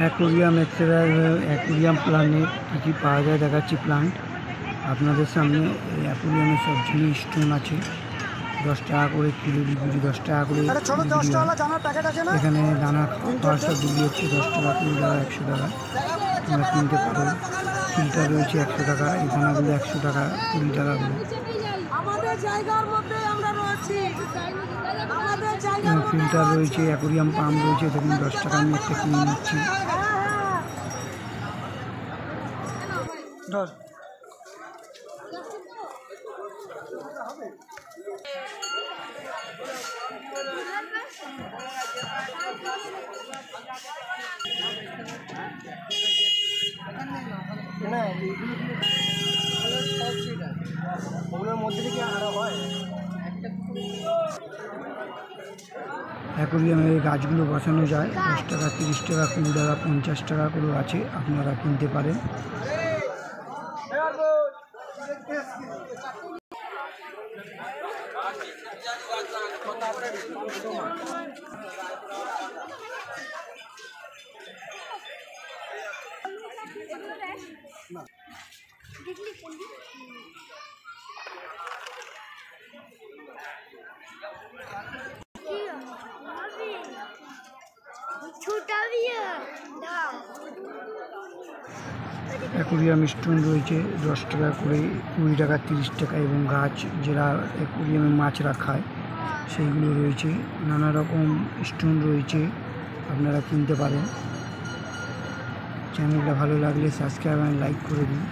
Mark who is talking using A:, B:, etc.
A: Aquarium aquarium প্ল্যান্টের কী পাওয়া যায় দেখাচ্ছি। প্লান্ট আপনাদের সামনে। এই অ্যাকোরিয়ামে সব জিনিস স্টোন আছে। 10 টাকা করে কিলো বিক্রি, 10 টাকা করে এখানে দানা খাওয়া সব বিক্রি হচ্ছে 10 টাকা, 20 টাকা, 100 টাকা আমরা কিনতে পারো। ফিল্টার রয়েছে 100 টাকা, এই দানাগুলো 100 টাকা, 20 টাকা করে। ফিল্টার রয়েছে, অ্যাকোরিয়াম পাম্প রয়েছে, দেখুন 10 টাকা আমি একটা কিনে নিচ্ছি। অ্যাকোরিয়ামে গাছগুলো বসানো যায় 10 টাকা, 30 টাকা, 20 টাকা, 50 টাকা করে আছে, আপনারা কিনতে পারেন। অ্যাকোরিয়াম স্টোন রয়েছে 10 টাকা করে, 20 টাকা, 30 টাকা, এবং গাছ যারা অ্যাকোরিয়ামে মাছ রাখায় সেইগুলো রয়েছে। নানা রকম স্টোন রয়েছে, আপনারা কিনতে পারেন। চ্যানেলটা ভালো লাগলে সাবস্ক্রাইব আর লাইক করে দিন।